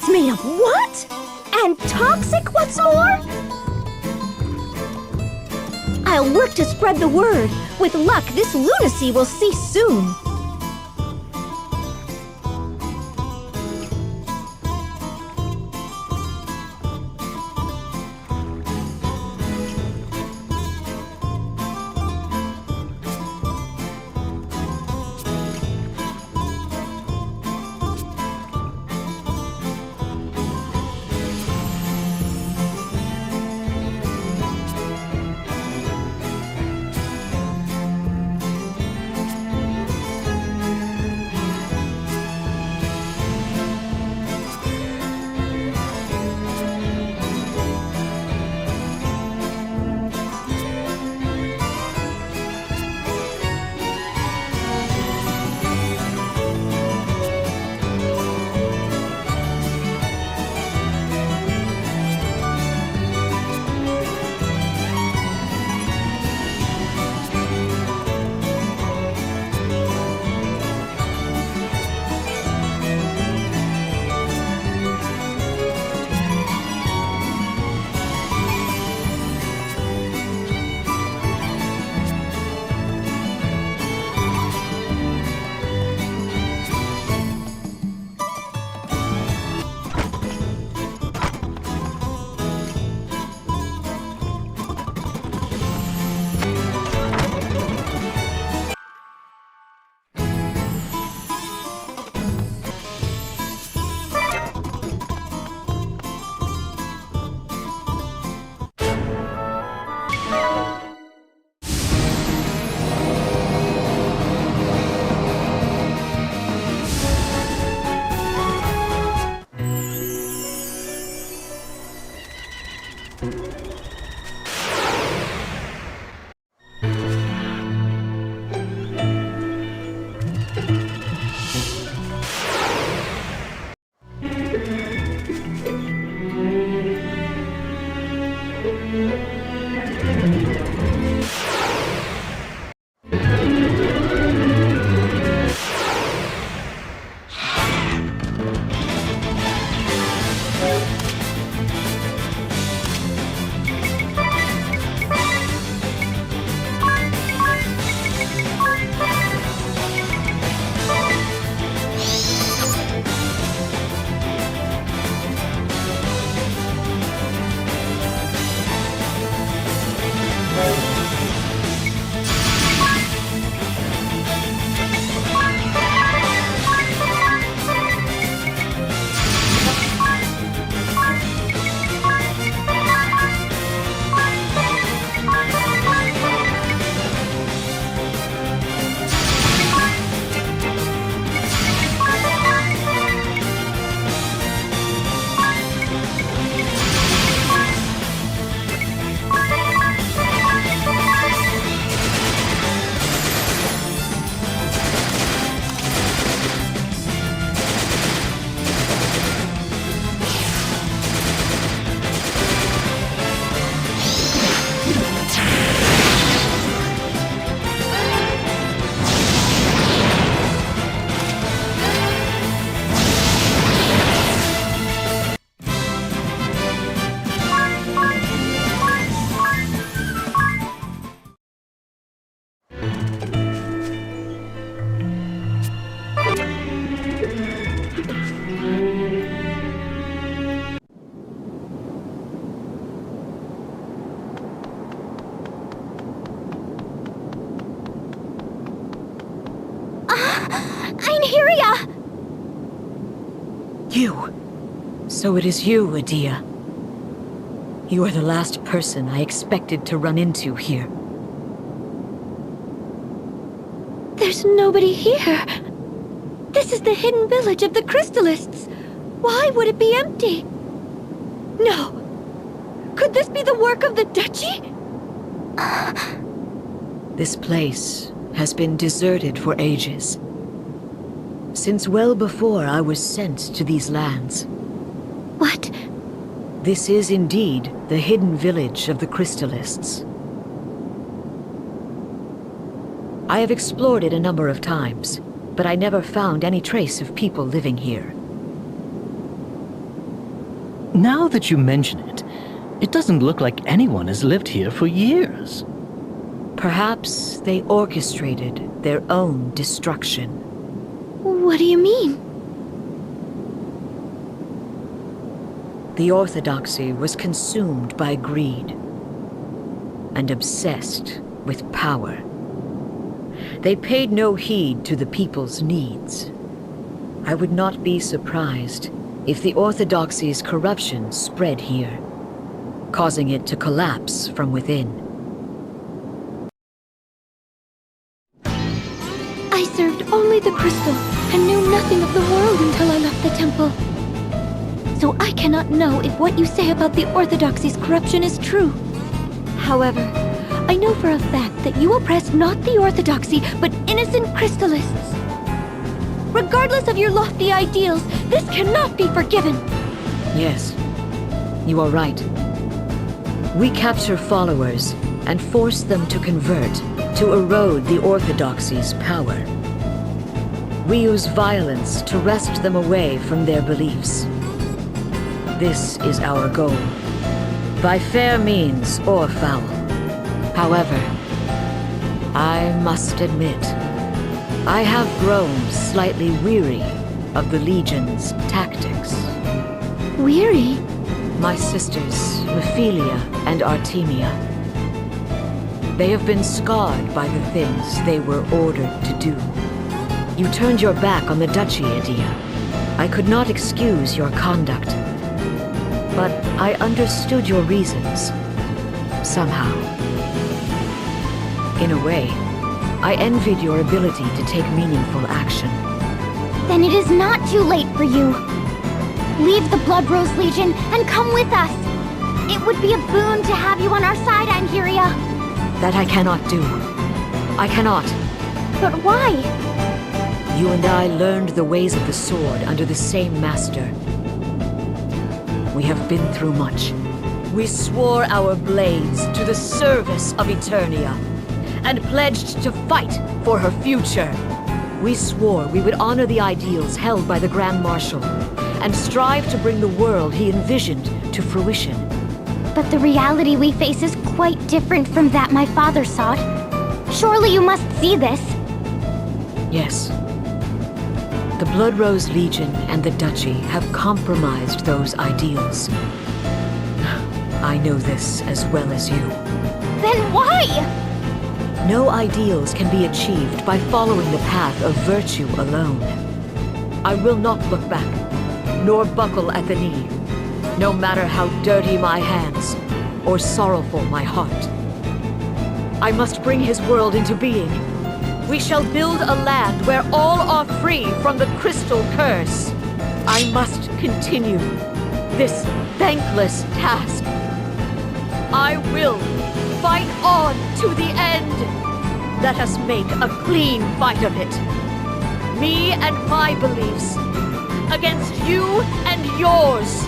It's made of what? And toxic, what's more? I'll work to spread the word. With luck, this lunacy will cease soon. Einheria! You! So it is you, Adia. You are the last person I expected to run into here. There's nobody here. This is the hidden village of the Crystallists. Why would it be empty? No. Could this be the work of the Duchy? This place has been deserted for ages. Since well before I was sent to these lands. What? This is indeed the hidden village of the Crystallists. I have explored it a number of times, but I never found any trace of people living here. Now that you mention it, it doesn't look like anyone has lived here for years. Perhaps they orchestrated their own destruction. What do you mean? The Orthodoxy was consumed by greed and obsessed with power. They paid no heed to the people's needs. I would not be surprised if the Orthodoxy's corruption spread here, causing it to collapse from within. I served only the crystal and knew nothing of the world until I left the temple. So I cannot know if what you say about the Orthodoxy's corruption is true. However, I know for a fact that you oppress not the Orthodoxy, but innocent crystallists. Regardless of your lofty ideals, this cannot be forgiven. Yes, you are right. We capture followers and force them to convert, to erode the Orthodoxy's power. We use violence to wrest them away from their beliefs. This is our goal, by fair means or foul. However, I must admit, I have grown slightly weary of the Legion's tactics. Weary? My sisters, Ophelia and Artemia. They have been scarred by the things they were ordered to do. You turned your back on the Duchy, Edea. I could not excuse your conduct, but I understood your reasons, somehow. In a way, I envied your ability to take meaningful action. Then it is not too late for you. Leave the Blood Rose Legion and come with us. It would be a boon to have you on our side, Einheria. That I cannot do. I cannot. But why? You and I learned the ways of the sword under the same master. We have been through much. We swore our blades to the service of Eternia, and pledged to fight for her future. We swore we would honor the ideals held by the Grand Marshal, and strive to bring the world he envisioned to fruition. But the reality we face is quite different from that my father sought. Surely you must see this. Yes. The Blood Rose Legion and the Duchy have compromised those ideals. I know this as well as you. Then why? No ideals can be achieved by following the path of virtue alone. I will not look back, nor buckle at the knee, no matter how dirty my hands or sorrowful my heart. I must bring his world into being. We shall build a land where all are free from the crystal curse. I must continue this thankless task. I will fight on to the end. Let us make a clean fight of it. Me and my beliefs against you and yours.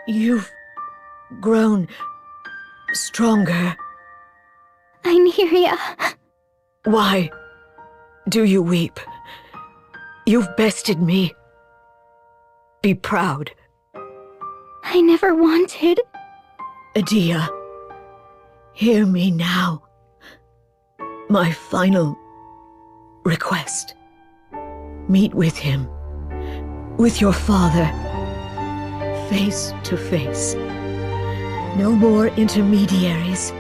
You've grown stronger. Einheria. Why do you weep? You've bested me. Be proud. I never wanted. Adia, hear me now. My final request. Meet with him, with your father, face to face. No more intermediaries.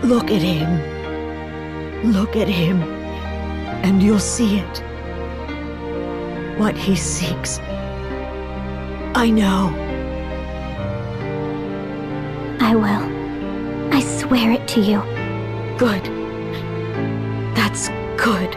Look at him. Look at him, and you'll see it. What he seeks. I know. I will. I swear it to you. Good. That's good.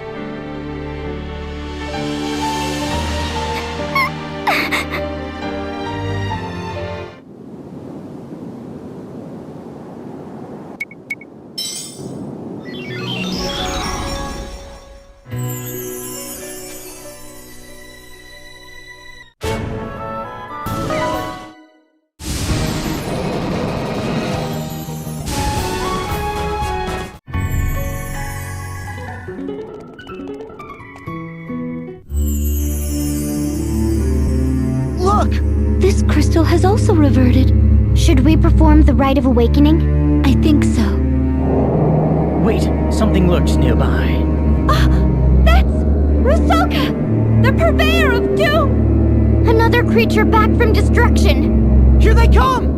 This crystal has also reverted. Should we perform the Rite of Awakening? I think so. Wait, something lurks nearby. That's Rusalka, the purveyor of doom! Another creature back from destruction! Here they come!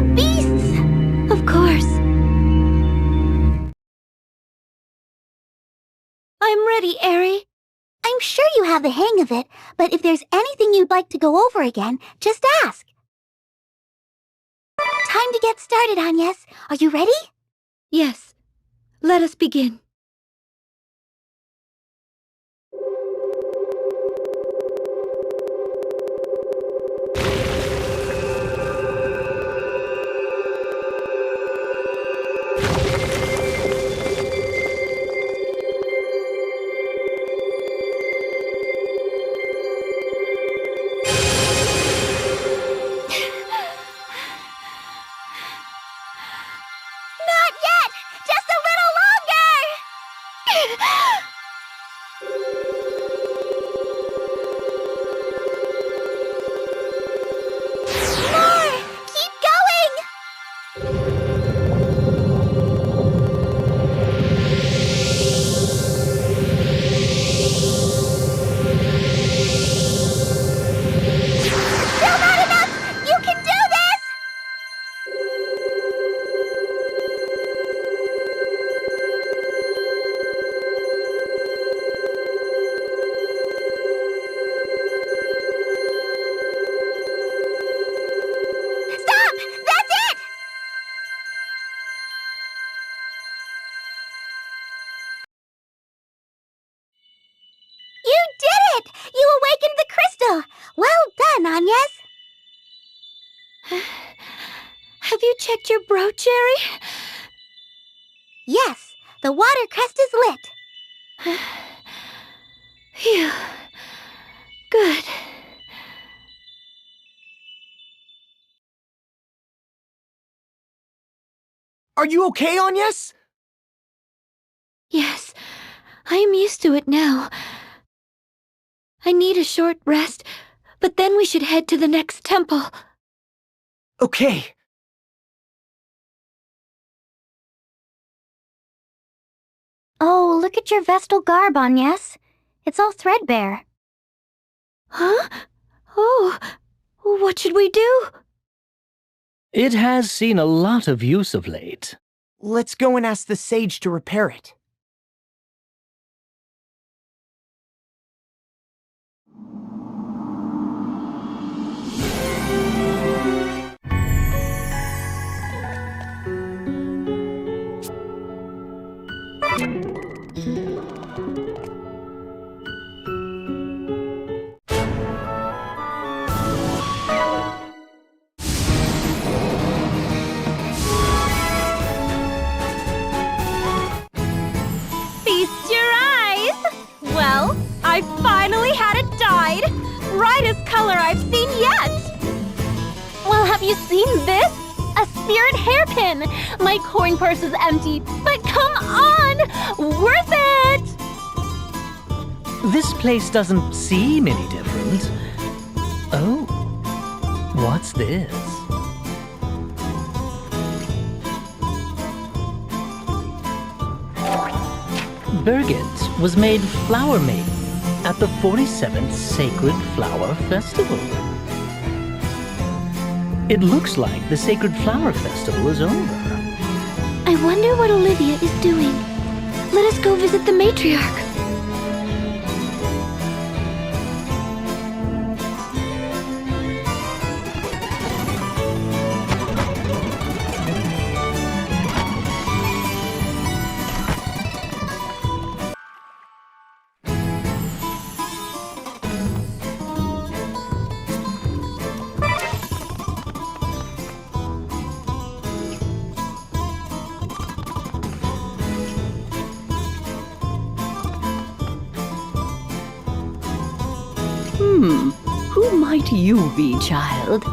more beasts! Of course. I'm ready, Aerie. I'm sure you have the hang of it, but if there's anything you'd like to go over again, just ask. Time to get started, Agnes. Are you ready? Yes. Let us begin. Not yet! Just a little longer! More! Keep going! Still not enough! You can do this! Stop! That's it! You did it! You awakened the crystal! Well done, Agnes! Have you checked your brooch, Aerie? Yes, the water crest is lit. Phew. Good. Are you okay, Agnes? Yes, I am used to it now. I need a short rest, but then we should head to the next temple. Okay. Oh, look at your Vestal garb, Agnes. It's all threadbare. Huh? Oh, what should we do? It has seen a lot of use of late. Let's go and ask the sage to repair it. Feast your eyes! Well, I finally had it dyed! Brightest color I've seen yet! Well, have you seen this? A spirit hairpin! My coin purse is empty, but come on! Worth it! This place doesn't seem any different. Oh, what's this? Birgit was made Flower Maiden at the 47th Sacred Flower Festival. It looks like the Sacred Flower Festival is over. I wonder what Olivia is doing. Let us go visit the matriarch. Who might you be, child?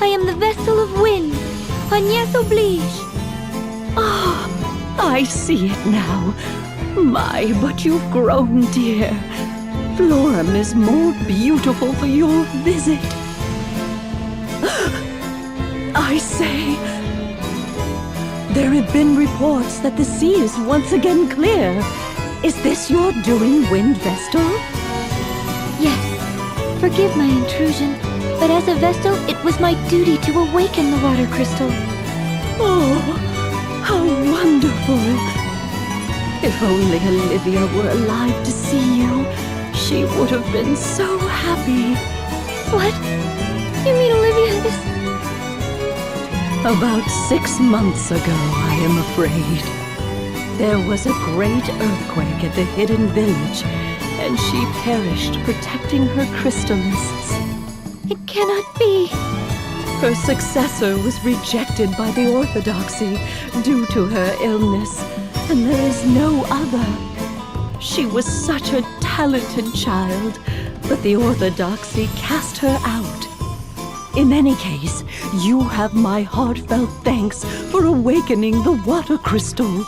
I am the Vessel of Wind, Agnes Oblige. Ah, I see it now. My, but you've grown, dear. Florem is more beautiful for your visit. I say, there have been reports that the sea is once again clear. Is this your doing, Wind Vestal? Yes, forgive my intrusion. But as a Vestal, it was my duty to awaken the water crystal. Oh, how wonderful! If only Olivia were alive to see you, she would have been so happy. What? You mean Olivia is... About 6 months ago, I am afraid. There was a great earthquake at the hidden village, and she perished protecting her crystallists. It cannot be. Her successor was rejected by the Orthodoxy due to her illness, and there is no other. She was such a talented child, but the Orthodoxy cast her out. In any case, you have my heartfelt thanks for awakening the water crystal.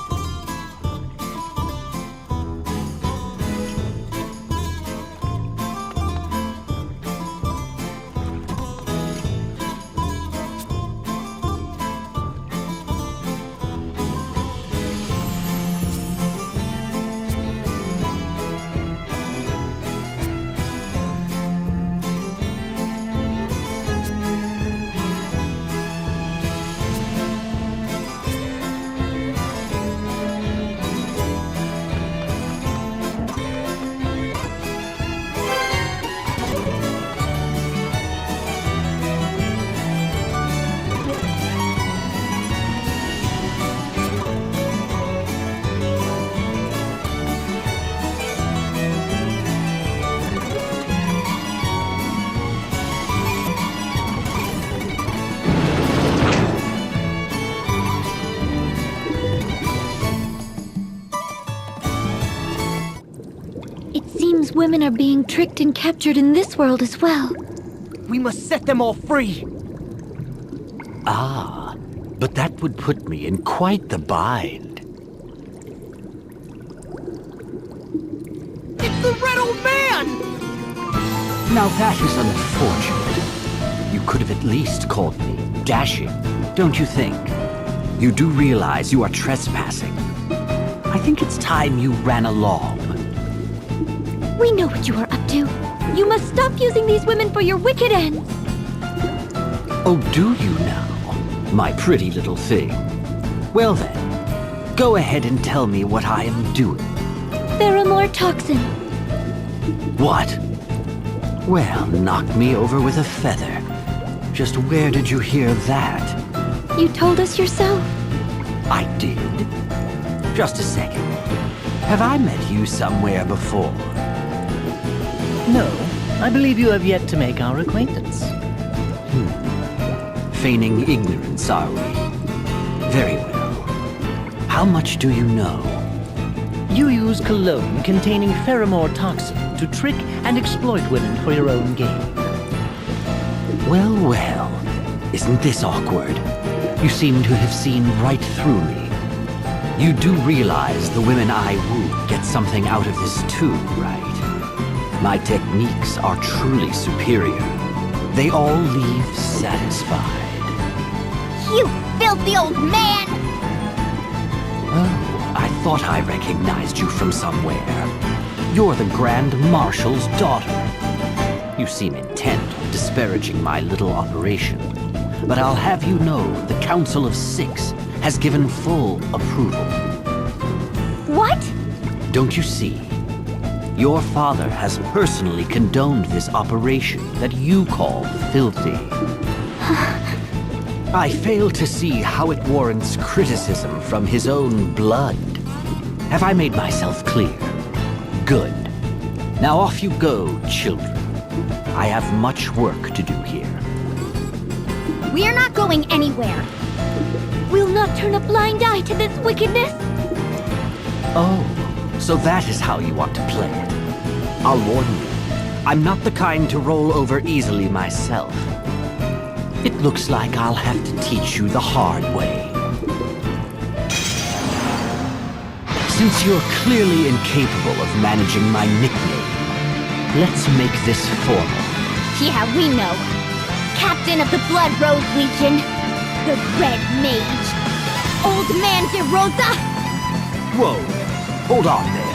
Women are being tricked and captured in this world as well. We must set them all free. Ah, but that would put me in quite the bind. It's the Red Old Man! Now that is unfortunate. You could have at least called me dashing, don't you think? You do realize you are trespassing. I think it's time you ran along. We know what you are up to. You must stop using these women for your wicked ends. Oh, do you now, my pretty little thing? Well then, go ahead and tell me what I am doing. Toxin. What? Well, knock me over with a feather. Just where did you hear that? You told us yourself. I did? Just a second. Have I met you somewhere before? No, I believe you have yet to make our acquaintance. Feigning ignorance, are we? Very well. How much do you know? You use cologne containing pheromone toxin to trick and exploit women for your own gain. Well, well. Isn't this awkward? You seem to have seen right through me. You do realize the women I woo get something out of this too, right? My techniques are truly superior. They all leave satisfied. You filthy old man! Oh, I thought I recognized you from somewhere. You're the Grand Marshal's daughter. You seem intent on disparaging my little operation. But I'll have you know the Council of Six has given full approval. What? Don't you see? Your father has personally condoned this operation that you call filthy. I fail to see how it warrants criticism from his own blood. Have I made myself clear? Good. Now off you go, children. I have much work to do here. We're not going anywhere. We'll not turn a blind eye to this wickedness. Oh, so that is how you want to play it. I'll warn you, I'm not the kind to roll over easily myself. It looks like I'll have to teach you the hard way. Since you're clearly incapable of managing my nickname, let's make this formal. Yeah, we know. Captain of the Blood Rose Legion, the Red Mage, Old Man DeRosa. Whoa, hold on there.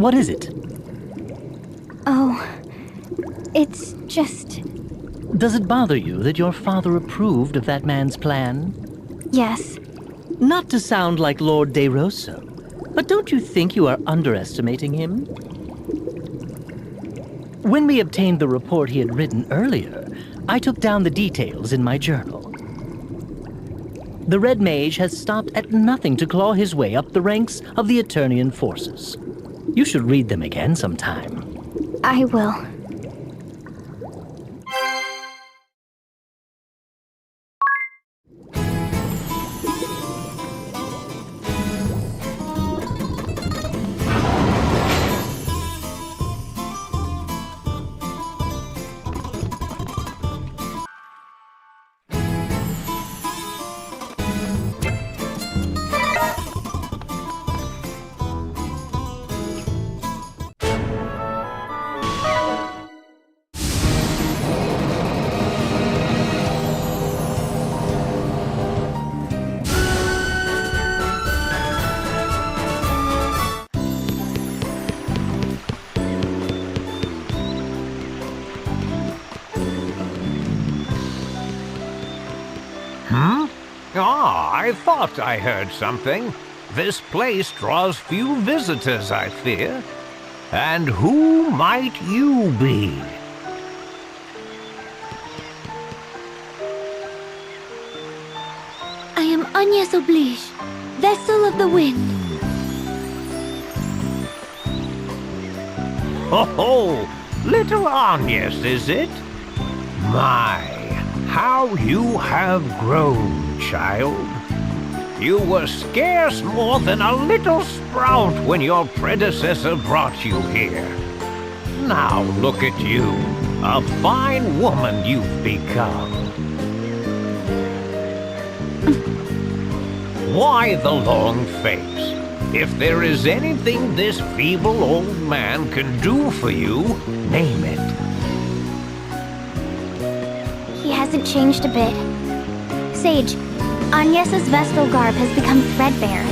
What is it? Oh, it's just... Does it bother you that your father approved of that man's plan? Yes. Not to sound like Lord DeRosa, but don't you think you are underestimating him? When we obtained the report he had written earlier, I took down the details in my journal. The Red Mage has stopped at nothing to claw his way up the ranks of the Eternian forces. You should read them again sometime. I will. I thought I heard something. This place draws few visitors, I fear. And who might you be? I am Agnes Oblige, Vessel of the Wind. Oh, little Agnes, is it? My, how you have grown, child. You were scarce more than a little sprout when your predecessor brought you here. Now look at you, a fine woman you've become. Why the long face? If there is anything this feeble old man can do for you, name it. He hasn't changed a bit. Sage, Agnes's Vestal garb has become threadbare.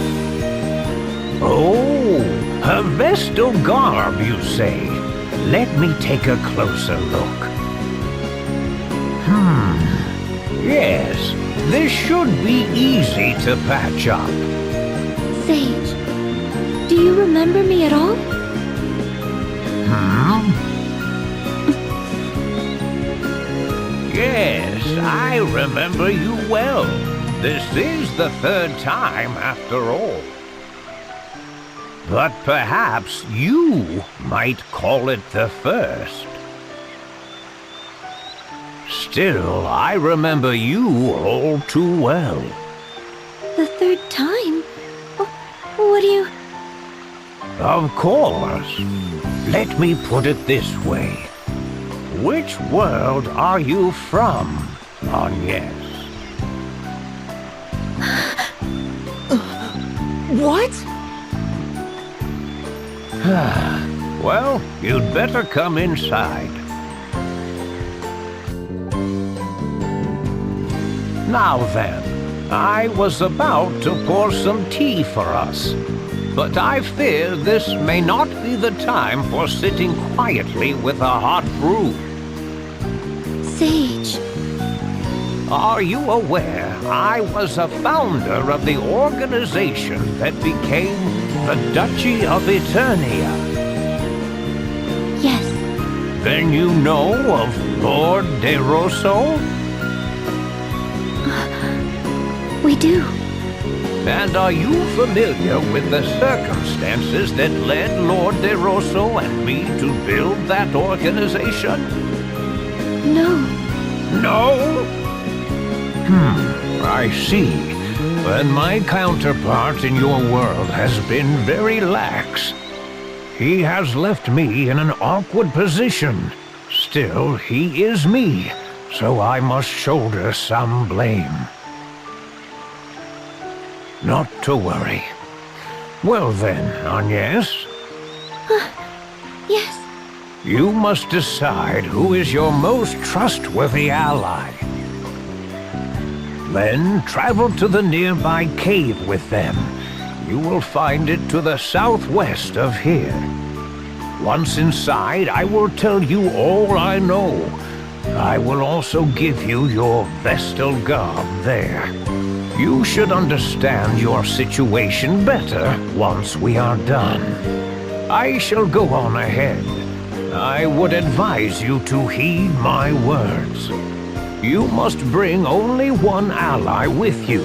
Oh, her Vestal garb, you say? Let me take a closer look. Yes, this should be easy to patch up. Sage, do you remember me at all? Yes, I remember you well. This is the third time, after all. But perhaps you might call it the first. Still, I remember you all too well. The third time? What do you... Of course. Let me put it this way. Which world are you from, Agnes? What? Well, you'd better come inside. Now then, I was about to pour some tea for us, but I fear this may not be the time for sitting quietly with a hot brew. Sage. Are you aware I was a founder of the organization that became the Duchy of Eternia? Yes. Then you know of Lord DeRosa? We do. And are you familiar with the circumstances that led Lord DeRosa and me to build that organization? No. No? I see. Then my counterpart in your world has been very lax. He has left me in an awkward position. Still, he is me, so I must shoulder some blame. Not to worry. Well then, Agnes? Yes. You must decide who is your most trustworthy ally. Then travel to the nearby cave with them. You will find it to the southwest of here. Once inside, I will tell you all I know. I will also give you your Vestal garb there. You should understand your situation better once we are done. I shall go on ahead. I would advise you to heed my words. You must bring only one ally with you.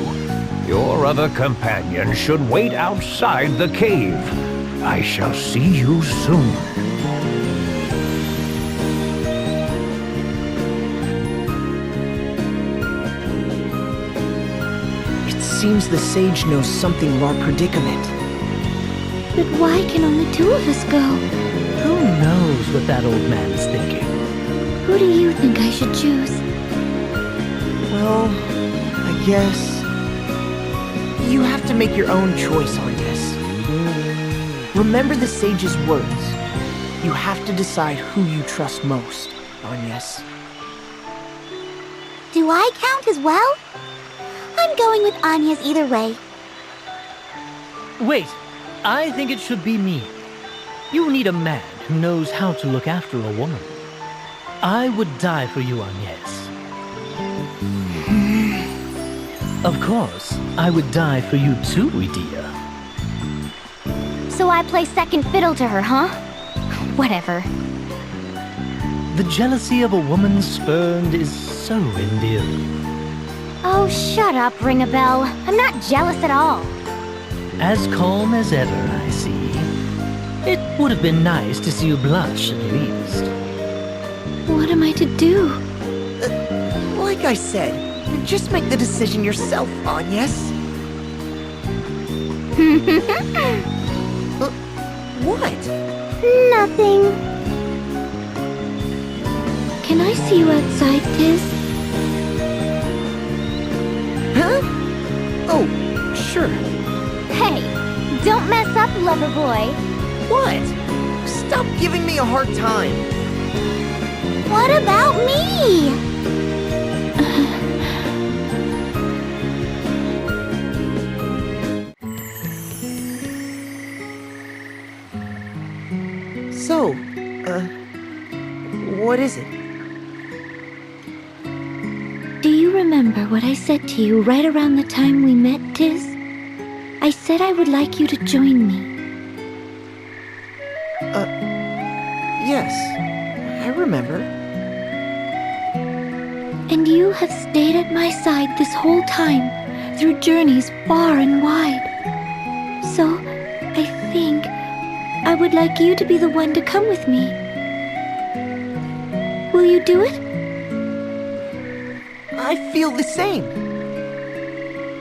Your other companion should wait outside the cave. I shall see you soon. It seems the sage knows something of our predicament. But why can only two of us go? Who knows what that old man's thinking? Who do you think I should choose? Well, I guess... you have to make your own choice on this. Remember the sage's words. You have to decide who you trust most, Agnes. Do I count as well? I'm going with Anya's either way. Wait, I think it should be me. You need a man who knows how to look after a woman. I would die for you, Agnes. Of course, I would die for you too, dear. So I play second fiddle to her, huh? Whatever. The jealousy of a woman spurned is so endearing. Oh, shut up, Ring-a-Bell. I'm not jealous at all. As calm as ever, I see. It would have been nice to see you blush, at least. What am I to do? Like I said, just make the decision yourself, Agnes. What? Nothing. Can I see you outside, Tiz? Huh? Oh, sure. Hey, don't mess up, lover boy. What? Stop giving me a hard time. What about me? So, what is it? Do you remember what I said to you right around the time we met, Tiz? I said I would like you to join me. Yes, I remember. And you have stayed at my side this whole time, through journeys far and wide. So, I think I would like you to be the one to come with me. Will you do it? I feel the same.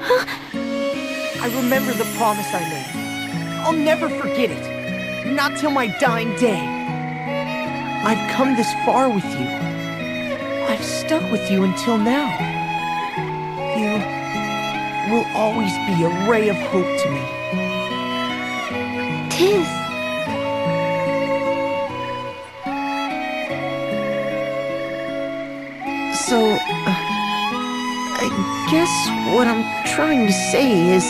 Huh? I remember the promise I made. I'll never forget it. Not till my dying day. I've come this far with you. I've stuck with you until now. You will always be a ray of hope to me. Tiz. So, I guess what I'm trying to say is...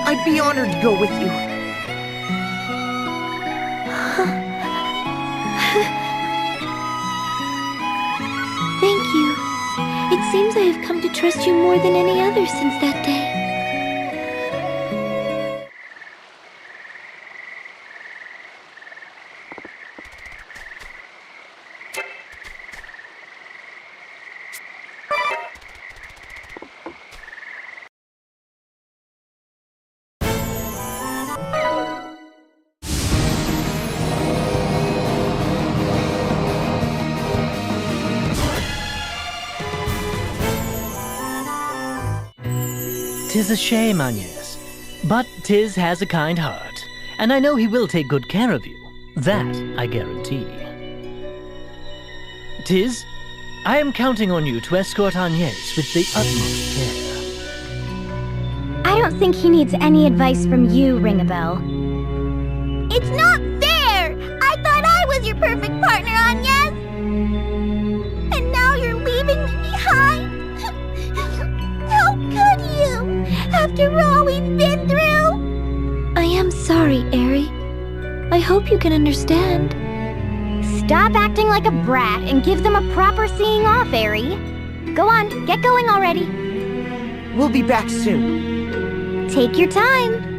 I'd be honored to go with you. Thank you. It seems I have come to trust you more than any other since that day. Tis a shame, Agnes. But Tiz has a kind heart, and I know he will take good care of you. That I guarantee. Tiz, I am counting on you to escort Agnes with the utmost care. I don't think he needs any advice from you, Ring-a-Bell. It's not fair! I thought I was your perfect partner, Agnes! And now you're leaving me behind? How could you? After all we've been through? I am sorry, Aerie. I hope you can understand. Stop acting like a brat and give them a proper seeing off, Aerie. Go on, get going already. We'll be back soon. Take your time.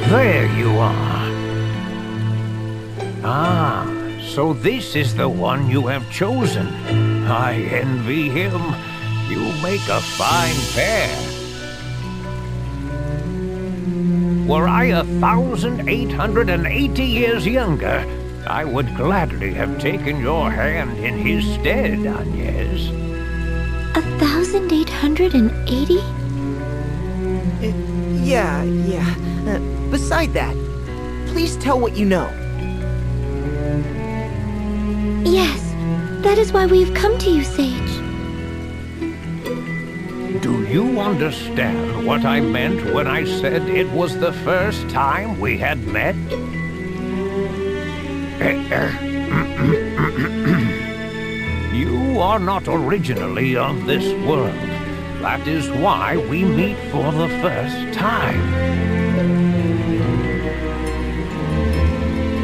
There you are. Ah, so this is the one you have chosen. I envy him. You make a fine pair. Were I 1,880 years younger, I would gladly have taken your hand in his stead, Agnes. 1,880? Yeah. Beside that, please tell what you know. Yes, that is why we've come to you, Sage. Do you understand what I meant when I said it was the first time we had met? You are not originally of this world. That is why we meet for the first time.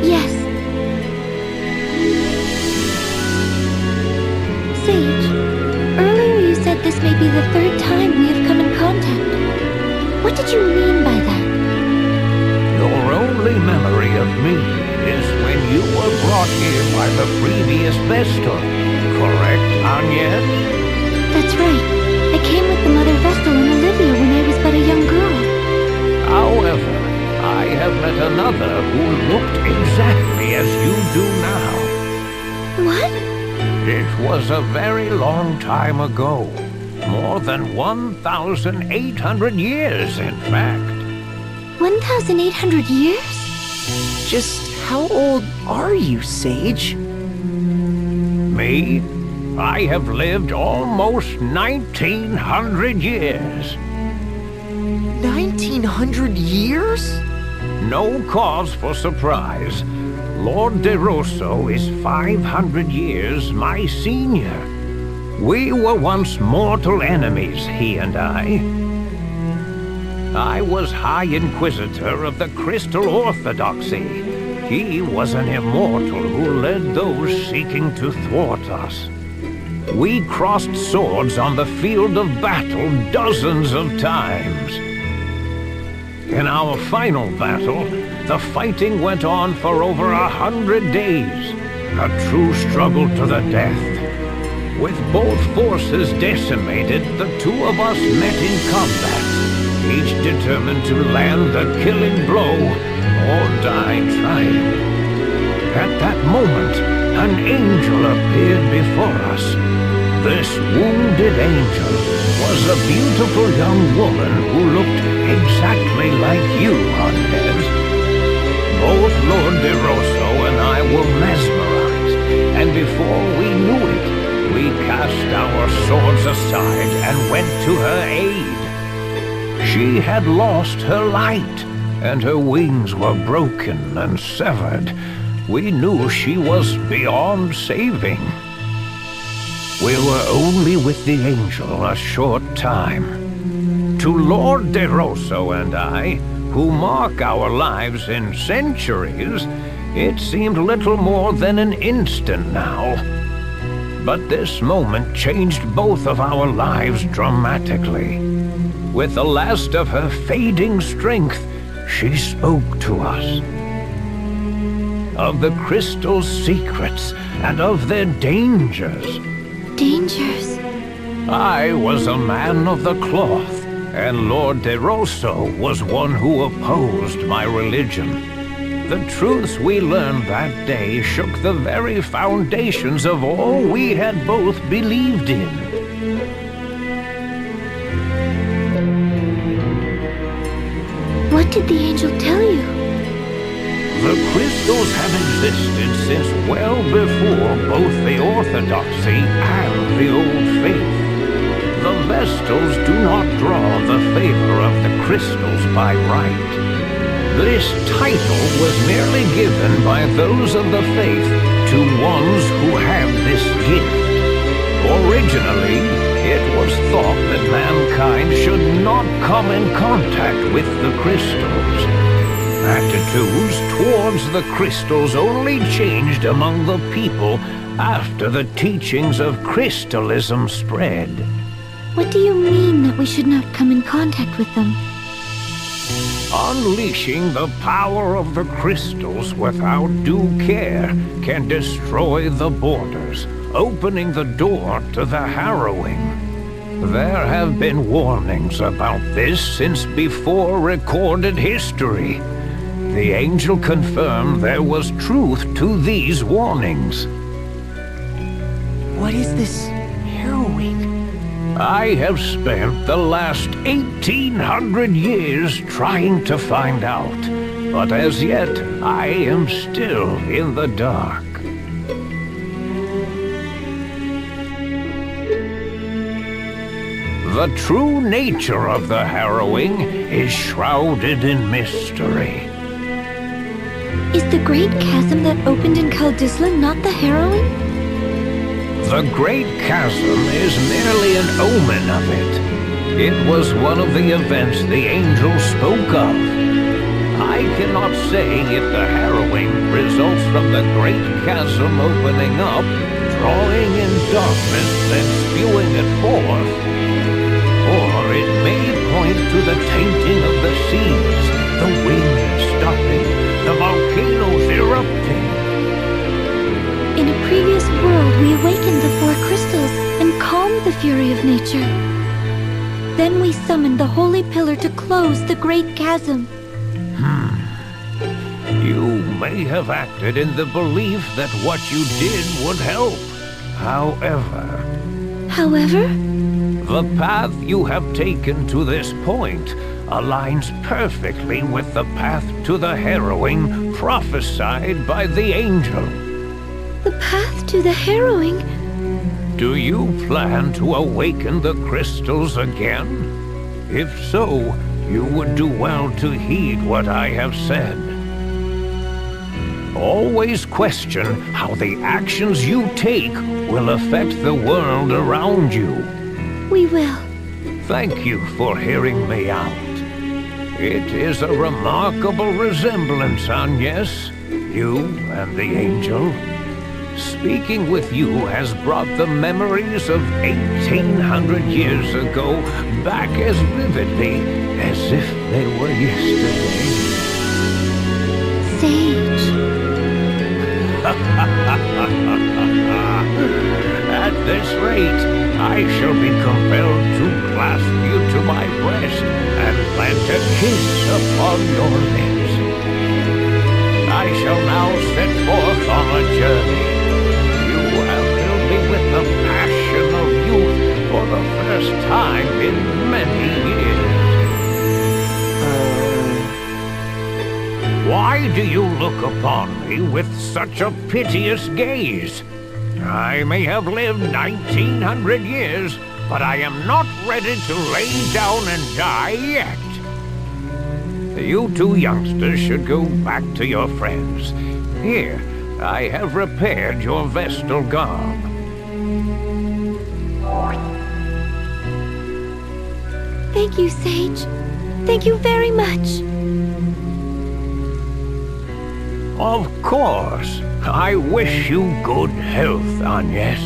Yes. Sage, earlier you said this may be the third time we have come in contact. What did you mean by that? Your only memory of me is when you were brought here by the previous Vestal, correct, Agnes? That's right. I came with the Mother Vestal and Olivia when I was but a young girl. However, I have met another who looked exactly as you do now. What? It was a very long time ago. More than 1,800 years, in fact. 1,800 years? Just how old are you, Sage? Me? I have lived almost 1,900 years. 1,900 years? No cause for surprise. Lord DeRosa is 500 years my senior. We were once mortal enemies, he and I. I was High Inquisitor of the Crystal Orthodoxy. He was an immortal who led those seeking to thwart us. We crossed swords on the field of battle dozens of times. In our final battle, the fighting went on for over 100 days, a true struggle to the death. With both forces decimated, the two of us met in combat, each determined to land the killing blow or die trying. At that moment, an angel appeared before us. This wounded angel was a beautiful young woman who looked exactly like you, Agnes. Both Lord DeRosa and I were mesmerized, and before we knew it, we cast our swords aside and went to her aid. She had lost her light, and her wings were broken and severed. We knew she was beyond saving. We were only with the angel a short time. To Lord DeRosa and I, who mark our lives in centuries, it seemed little more than an instant now. But this moment changed both of our lives dramatically. With the last of her fading strength, she spoke to us. Of the crystal's secrets and of their dangers. Dangers? I was a man of the cloth, and Lord DeRosa was one who opposed my religion. The truths we learned that day shook the very foundations of all we had both believed in. What did the angel tell you? The crystals have existed since well before both the Orthodoxy and the Old Faith. The Vestals do not draw the favor of the crystals by right. This title was merely given by those of the faith to ones who have this gift. Originally, it was thought that mankind should not come in contact with the crystals. Attitudes towards the crystals only changed among the people after the teachings of crystalism spread. What do you mean that we should not come in contact with them? Unleashing the power of the crystals without due care can destroy the borders, opening the door to the harrowing. There have been warnings about this since before recorded history. The angel confirmed there was truth to these warnings. What is this harrowing? I have spent the last 1,800 years trying to find out, but as yet I am still in the dark. The true nature of the harrowing is shrouded in mystery. Is the great chasm that opened in Kaldisla not the harrowing? The Great Chasm is merely an omen of it. It was one of the events the angel spoke of. I cannot say if the harrowing results from the Great Chasm opening up, drawing in darkness, then spewing it forth, or it may point to the tainting of the seas, the wind stopping, the volcanoes erupting. In a previous world, we awakened the four crystals and calmed the fury of nature. Then we summoned the holy pillar to close the great chasm. You may have acted in the belief that what you did would help. However, the path you have taken to this point aligns perfectly with the path to the harrowing prophesied by the angel. The path to the harrowing? Do you plan to awaken the crystals again? If so, you would do well to heed what I have said. Always question how the actions you take will affect the world around you. We will. Thank you for hearing me out. It is a remarkable resemblance, Agnes, you and the angel. Speaking with you has brought the memories of 1,800 years ago back as vividly as if they were yesterday. Sage. At this rate, I shall be compelled to clasp you to my breast and plant a kiss upon your lips. I shall now set forth on a journey. With the passion of youth for the first time in many years. Why do you look upon me with such a piteous gaze? I may have lived 1,900 years, but I am not ready to lay down and die yet. You two youngsters should go back to your friends. Here, I have repaired your Vestal garb. Thank you, Sage. Thank you very much. Of course. I wish you good health, Agnes.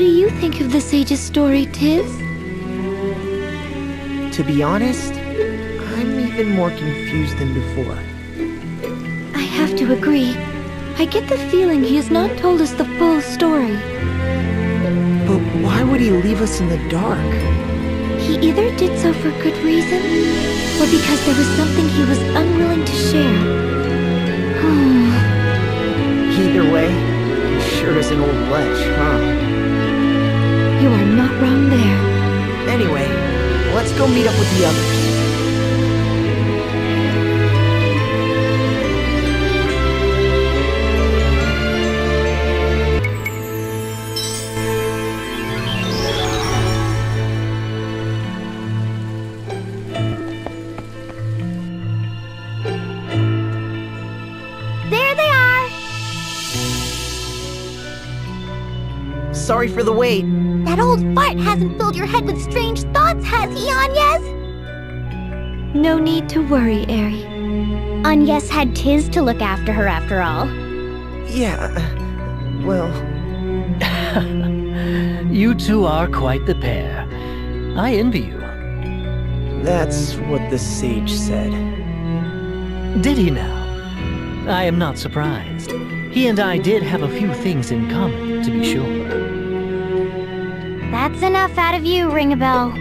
What do you think of the sage's story, Tiz? To be honest, I'm even more confused than before. I have to agree. I get the feeling he has not told us the full story. But why would he leave us in the dark? He either did so for good reason, or because there was something he was unwilling to share. Either way, he sure is an old ledge, huh? You are not wrong there. Anyway, let's go meet up with the others. There they are! Sorry for the wait. That old fart hasn't filled your head with strange thoughts, has he, Agnes? No need to worry, Eri. Agnes had Tiz to look after her after all. Yeah, well... You two are quite the pair. I envy you. That's what the sage said. Did he now? I am not surprised. He and I did have a few things in common, to be sure. That's enough out of you, Ring-a-Bell.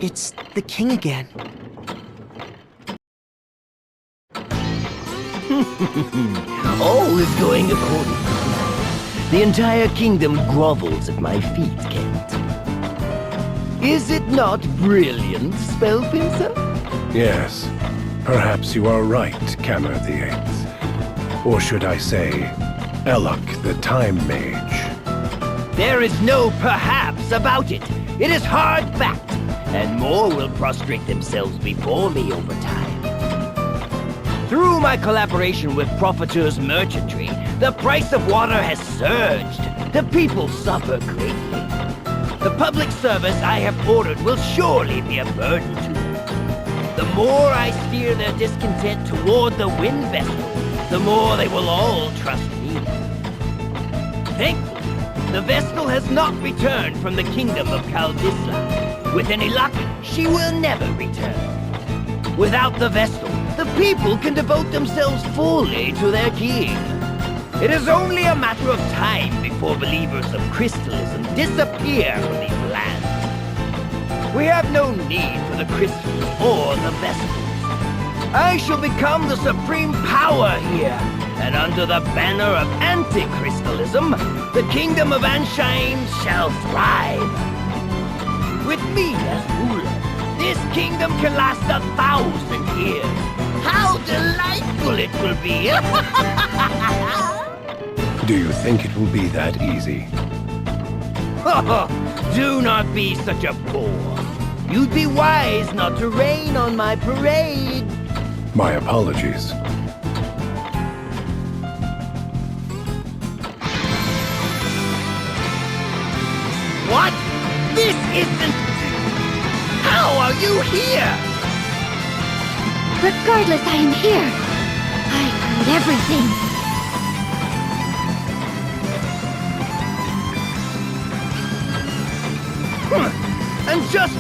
It's the king again. All is going according to plan. The entire kingdom grovels at my feet, Khint. Is it not brilliant, Spellpincer? Yes. Perhaps you are right, Khamer the Eighth. Or should I say, Elok the Time Mage. There is no perhaps about it. It is hard fact, and more will prostrate themselves before me over time. Through my collaboration with Profiteur's merchantry, the price of water has surged. The people suffer greatly. The public service I have ordered will surely be a burden to them. The more I steer their discontent toward the wind vessel, the more they will all trust me. Thankfully, the Vestal has not returned from the kingdom of Kaldisla. With any luck, she will never return. Without the Vestal, the people can devote themselves fully to their king. It is only a matter of time before believers of crystalism disappear from these lands. We have no need for the crystals or the Vestals. I shall become the supreme power here, and under the banner of anti-crystalism, the kingdom of Ancheim shall thrive. With me as ruler, This kingdom can last 1,000 years. How delightful it will be! Do you think it will be that easy? Do not be such a bore. You'd be wise not to rain on my parade. My apologies. What? This isn't... How are you here? Regardless, I am here. I heard everything. And just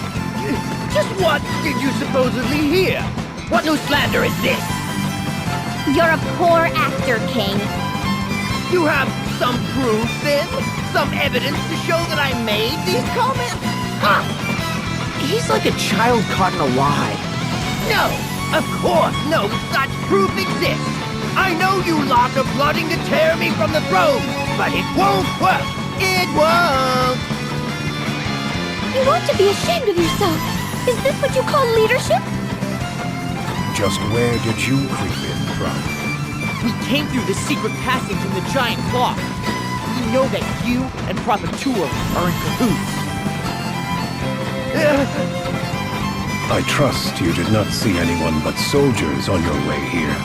what did you supposedly hear? What new slander is this? You're a poor actor, King. You have some proof, then? Some evidence to show that I made these comments? Huh? He's like a child caught in a lie. No, of course no such proof exists. I know you lot are plotting to tear me from the throne, but it won't work. It won't. You ought to be ashamed of yourself. Is this what you call leadership? Just where did you creep in from? We came through the secret passage in the giant clock. We know that you and Prophet Tua are in cahoots. I trust you did not see anyone but soldiers on your way here.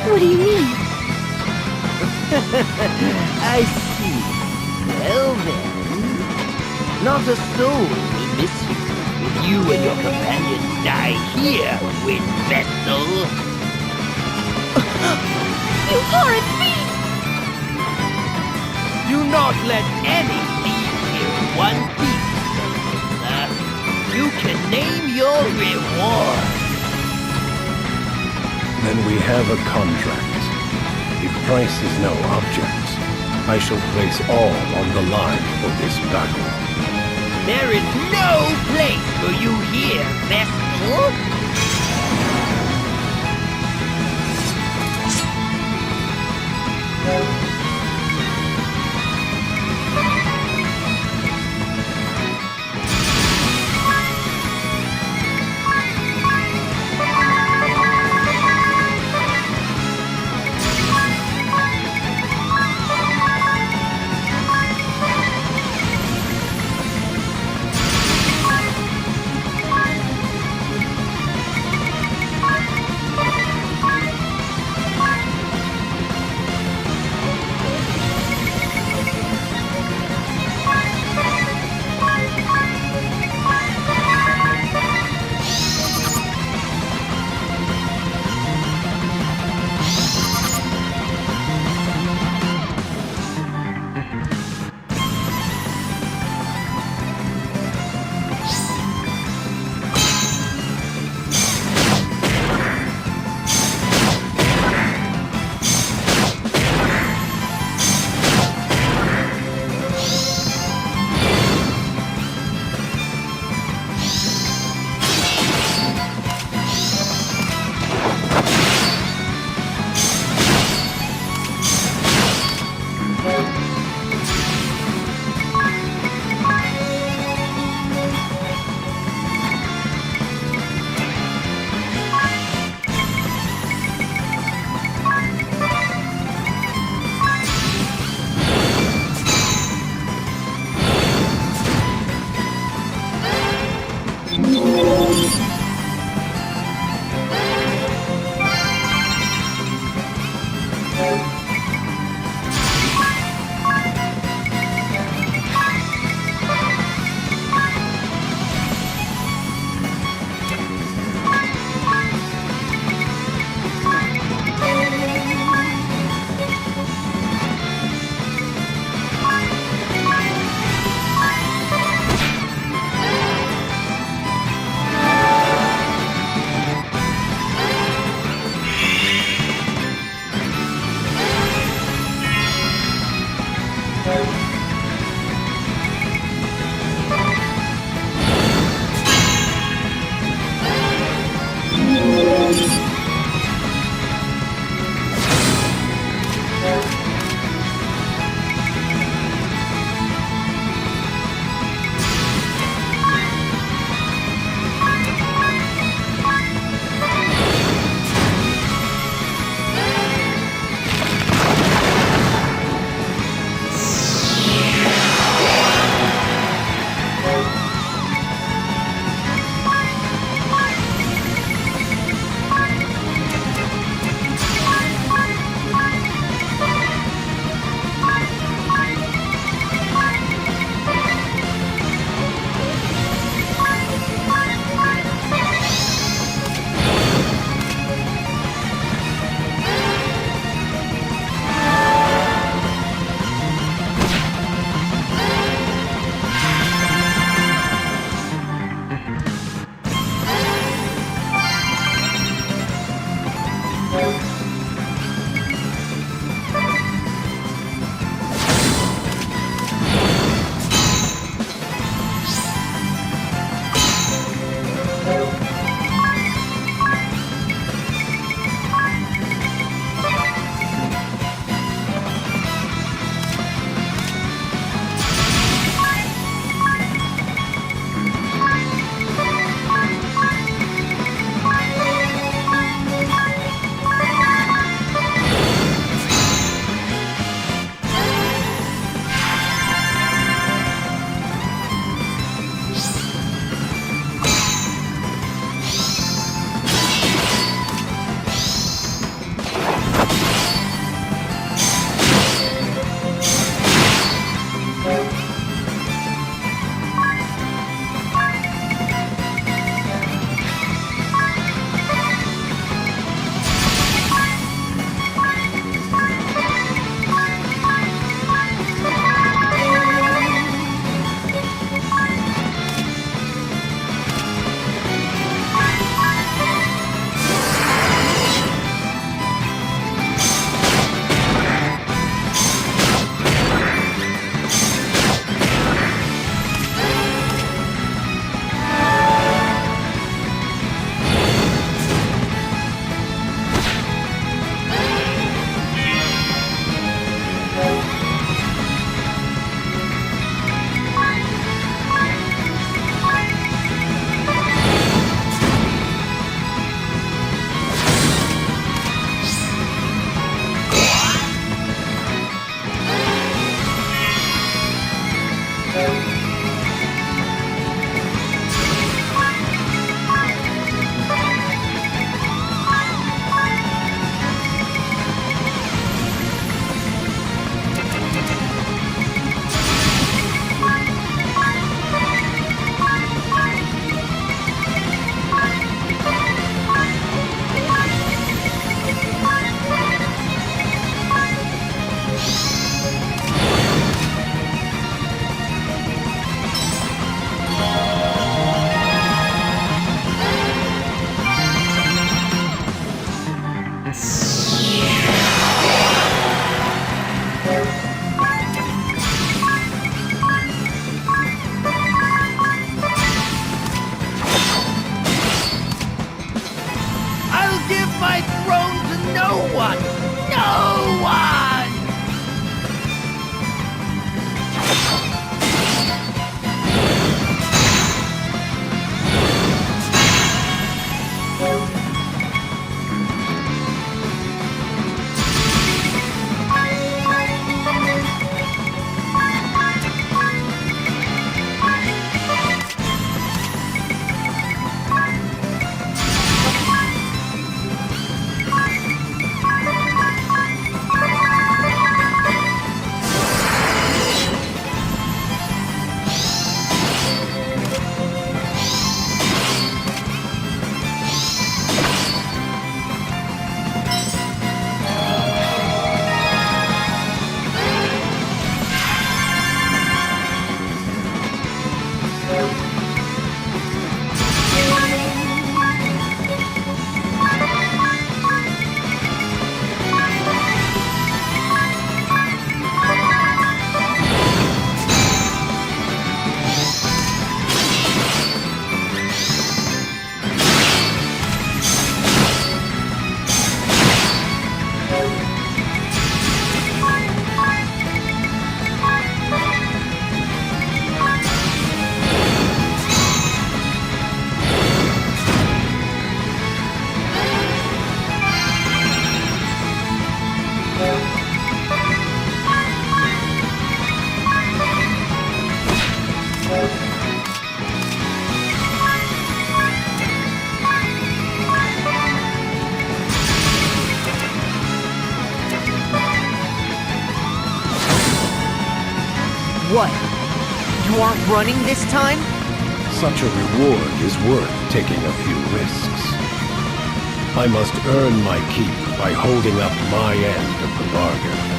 What do you mean? I see. Well then, not a soul will miss you if you and your companions die here, Wind Vessel. You horrid beast! Do not let any leave here in one piece, DeRosa. You can name your reward. Then we have a contract. If price is no object, I shall place all on the line for this battle. There is no place for you here, Vessel. What? You aren't running this time? Such a reward is worth taking a few risks. I must earn my keep by holding up my end of the bargain.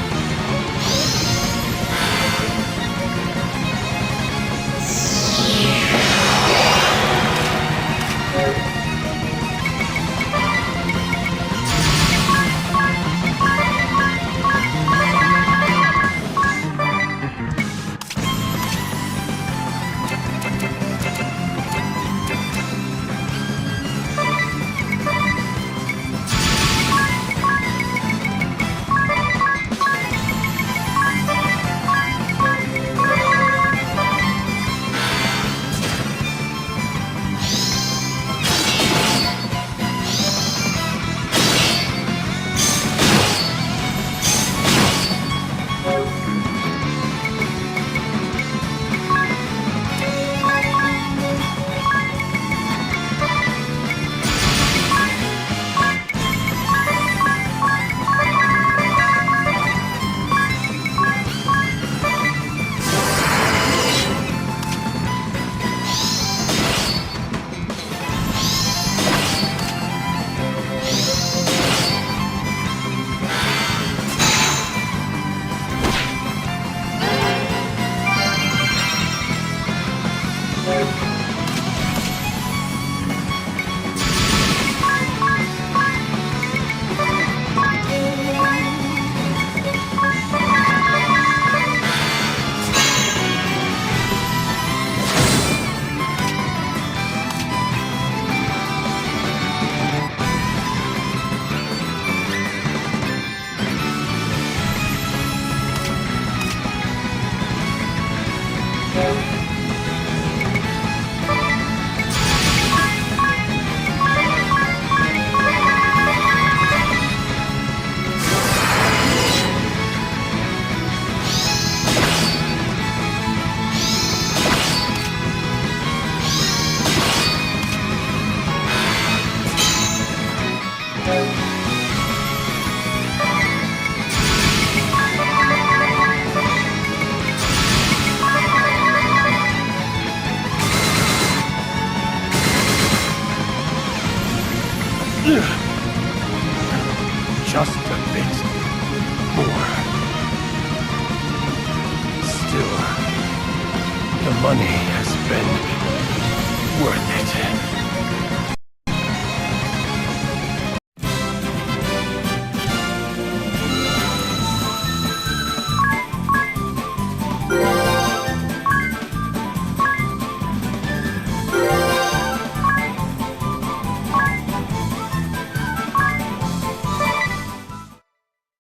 Just a bit more. Still, the money has been worth it.